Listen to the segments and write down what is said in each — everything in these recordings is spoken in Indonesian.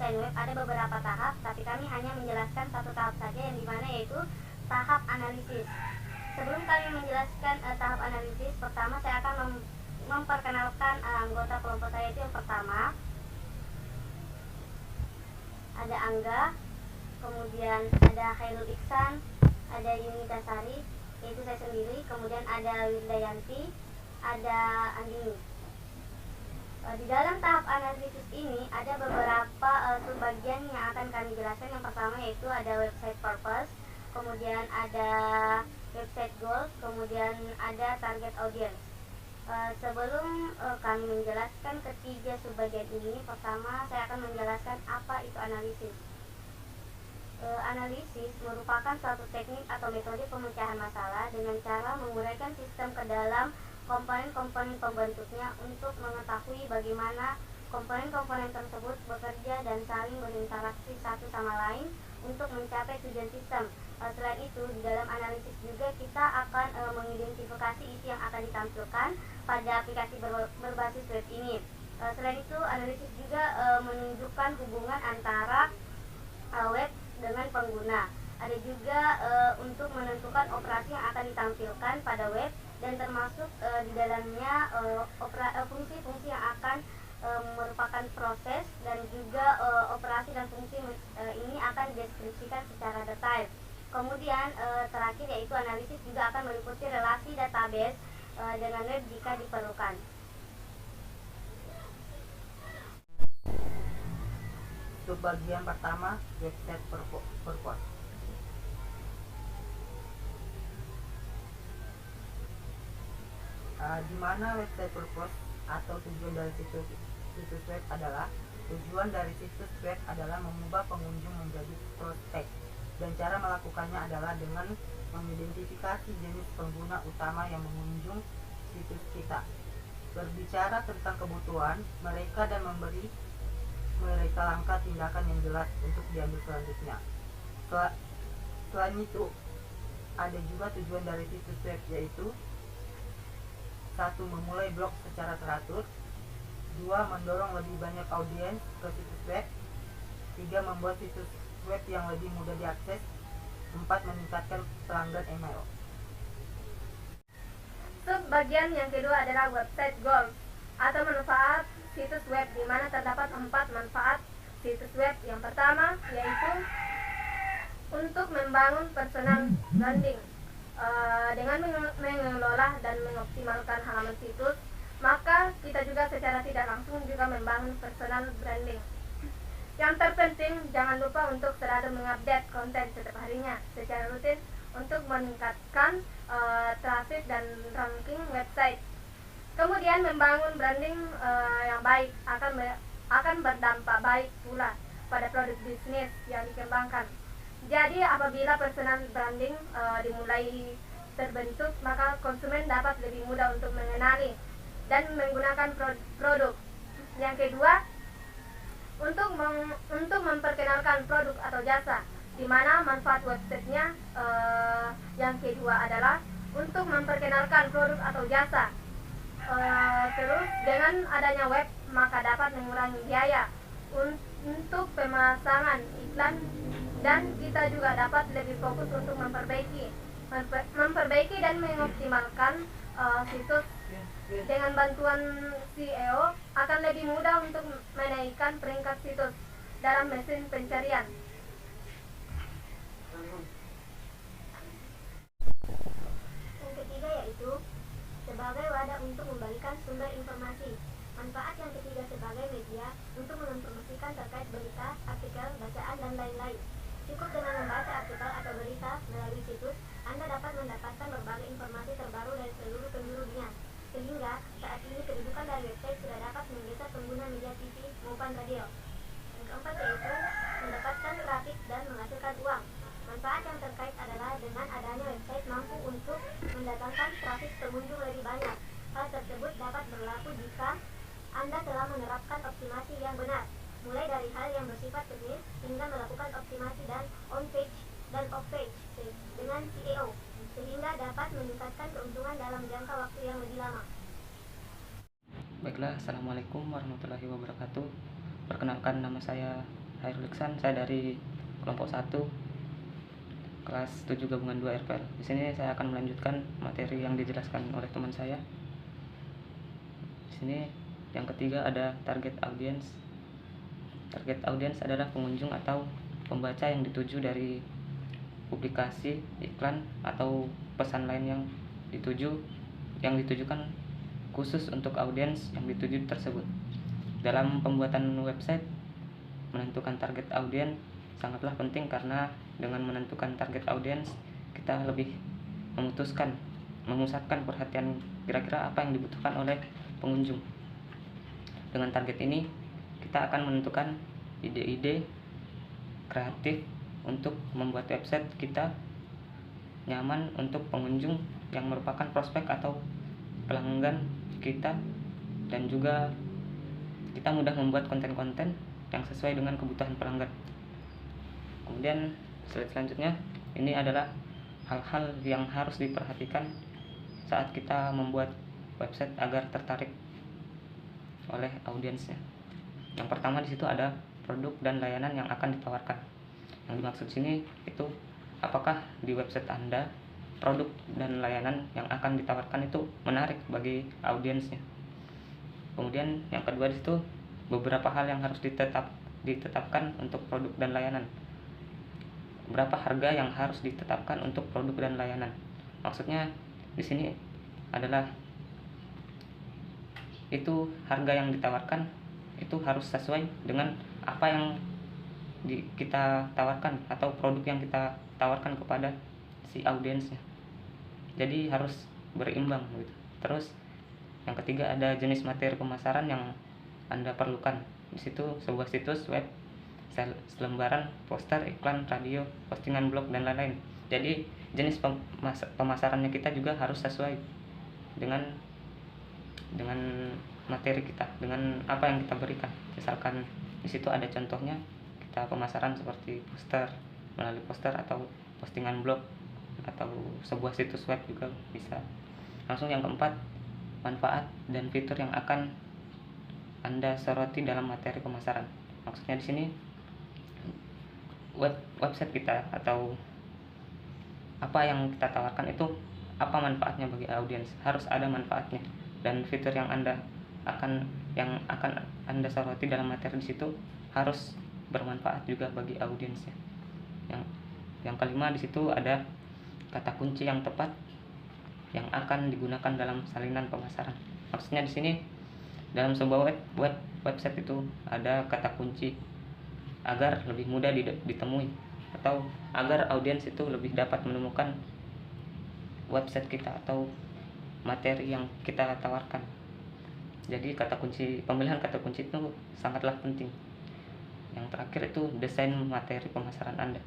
desain web ada beberapa tahap, tapi kami hanya menjelaskan satu tahap saja, yang dimana yaitu tahap analisis. Sebelum kami menjelaskan tahap analisis, pertama saya akan memperkenalkan anggota kelompok saya. Itu yang pertama ada Angga, kemudian ada Khairul Iksan, ada Yunita Sari, yaitu saya sendiri, kemudian ada Wirdayanti, ada Andini. Di dalam tahap analisis ini ada beberapa subbagian yang akan kami jelaskan. Yang pertama yaitu ada website purpose, kemudian ada website goals, kemudian ada target audience. Sebelum kami menjelaskan ketiga subbagian ini, pertama saya akan menjelaskan apa itu analisis. Analisis merupakan suatu teknik atau metode pemecahan masalah dengan cara menguraikan sistem ke dalam komponen-komponen pembentuknya untuk mengetahui bagaimana komponen-komponen tersebut bekerja dan saling berinteraksi satu sama lain untuk mencapai tujuan sistem. Selain itu, di dalam analisis juga kita akan mengidentifikasi isi yang akan ditampilkan pada aplikasi berbasis web ini. Selain itu, analisis juga menunjukkan hubungan antara web dengan pengguna. Ada juga untuk menentukan operasi yang akan ditampilkan pada web, dan termasuk di dalamnya fungsi-fungsi yang akan merupakan proses, dan juga operasi dan fungsi ini akan dideskripsikan secara detail. Kemudian terakhir yaitu analisis juga akan meliputi relasi database dengan web jika diperlukan. Subbagian pertama, website purpose. Di mana website purpose atau tujuan dari situs web adalah mengubah pengunjung menjadi prospek, dan cara melakukannya adalah dengan mengidentifikasi jenis pengguna utama yang mengunjung situs kita, berbicara tentang kebutuhan mereka, dan memberi mereka langkah tindakan yang jelas untuk diambil selanjutnya. Selain itu, ada juga tujuan dari situs web, yaitu 1. Memulai blog secara teratur. 2. Mendorong lebih banyak audiens ke situs web. 3. Membuat situs web yang lebih mudah diakses. 4. Meningkatkan pelanggan email. Subbagian yang kedua adalah website goals atau manfaat situs web, di mana terdapat 4 manfaat situs web. Yang pertama yaitu untuk membangun personal branding. Dengan mengelola dan mengoptimalkan halaman situs, maka kita juga secara tidak langsung juga membangun personal branding. Yang terpenting, jangan lupa untuk selalu mengupdate konten setiap harinya secara rutin untuk meningkatkan traffic dan ranking website. Kemudian membangun branding yang baik akan berdampak baik pula pada produk bisnis yang dikembangkan. Jadi apabila personal branding dimulai terbentuk, maka konsumen dapat lebih mudah untuk mengenali dan menggunakan produk. Yang kedua, untuk memperkenalkan produk atau jasa, di mana manfaat websitenya yang kedua adalah untuk memperkenalkan produk atau jasa. Terus dengan adanya web, maka dapat mengurangi biaya untuk pemasangan iklan, dan kita juga dapat lebih fokus untuk memperbaiki dan mengoptimalkan situs. Dengan bantuan SEO akan lebih mudah untuk menaikkan peringkat situs dalam mesin pencarian. Yang ketiga yaitu sebagai wadah untuk membagikan sumber informasi. Manfaat yang ketiga sebagai media untuk menginformasikan terkait berita, artikel, bacaan, dan lain-lain. Cukup dengan membaca artikel atau berita melalui situs, Anda dapat mendapatkan berbagai informasi terbaru dari seluruh penjuru dunia. Sehingga saat ini kedudukan dari website sudah dapat menggeser pengguna media TV maupun radio. Yang keempat yaitu mendapatkan traffic dan menghasilkan uang. Manfaat yang terkait adalah dengan adanya website mampu untuk mendatangkan traffic pengunjung lebih banyak. Hal tersebut dapat berlaku jika Anda telah menerapkan optimasi yang benar, mulai dari hal yang bersifat teknis hingga melakukan optimasi dan on-page dan off-page dengan SEO, sehingga dapat meningkatkan keuntungan dalam jangka waktu yang lebih lama. Baiklah, Assalamualaikum warahmatullahi wabarakatuh. Perkenalkan, nama saya Hairul Iksan, saya dari kelompok 1 kelas 7 gabungan 2 RPL. Di sini saya akan melanjutkan materi yang dijelaskan oleh teman saya. Di sini yang ketiga ada target audience. Target audience adalah pengunjung atau pembaca yang dituju dari publikasi, iklan, atau pesan lain yang ditujukan khusus untuk audiens yang dituju tersebut. Dalam pembuatan website, menentukan target audiens sangatlah penting karena dengan menentukan target audiens kita lebih memusatkan perhatian kira-kira apa yang dibutuhkan oleh pengunjung. Dengan target ini kita akan menentukan ide-ide kreatif untuk membuat website kita nyaman untuk pengunjung yang merupakan prospek atau pelanggan kita, dan juga kita mudah membuat konten-konten yang sesuai dengan kebutuhan pelanggan. Kemudian slide selanjutnya, ini adalah hal-hal yang harus diperhatikan saat kita membuat website agar tertarik oleh audiensnya. Yang pertama di situ ada produk dan layanan yang akan ditawarkan. Yang dimaksud sini itu apakah di website Anda produk dan layanan yang akan ditawarkan itu menarik bagi audiensnya. Kemudian yang kedua di situ beberapa hal yang harus ditetapkan untuk produk dan layanan. Berapa harga yang harus ditetapkan untuk produk dan layanan? Maksudnya di sini adalah itu harga yang ditawarkan itu harus sesuai dengan apa yang kita tawarkan atau produk yang kita tawarkan kepada si audiensnya. Jadi harus berimbang gitu. Terus yang ketiga ada jenis materi pemasaran yang Anda perlukan. Di situ sebuah situs web, selembaran poster, iklan, radio, postingan blog, dan lain-lain. Jadi jenis pemasarannya kita juga harus sesuai dengan materi kita, dengan apa yang kita berikan. Misalkan di situ ada contohnya, kita pemasaran seperti poster, melalui poster atau postingan blog atau sebuah situs web juga bisa. Langsung yang keempat, manfaat dan fitur yang akan Anda soroti dalam materi pemasaran. Maksudnya di sini website kita atau apa yang kita tawarkan itu apa manfaatnya bagi audiens, harus ada manfaatnya, dan fitur yang akan Anda soroti dalam materi di situ harus bermanfaat juga bagi audiensnya. Yang kelima di situ ada kata kunci yang tepat yang akan digunakan dalam salinan pemasaran. Maksudnya di sini dalam sebuah website itu ada kata kunci agar lebih mudah ditemui atau agar audiens itu lebih dapat menemukan website kita atau materi yang kita tawarkan. Jadi pemilihan kata kunci itu sangatlah penting. Yang terakhir itu desain materi pemasaran Anda.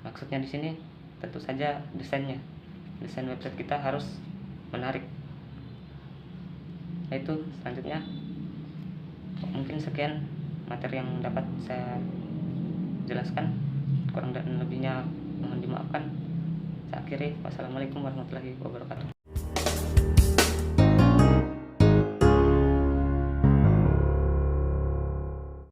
Maksudnya di sini tentu saja desain website kita harus menarik. Nah, itu selanjutnya mungkin sekian materi yang dapat saya jelaskan. Kurang dan lebihnya mohon dimaafkan. Saya akhiri. Wassalamualaikum warahmatullahi wabarakatuh.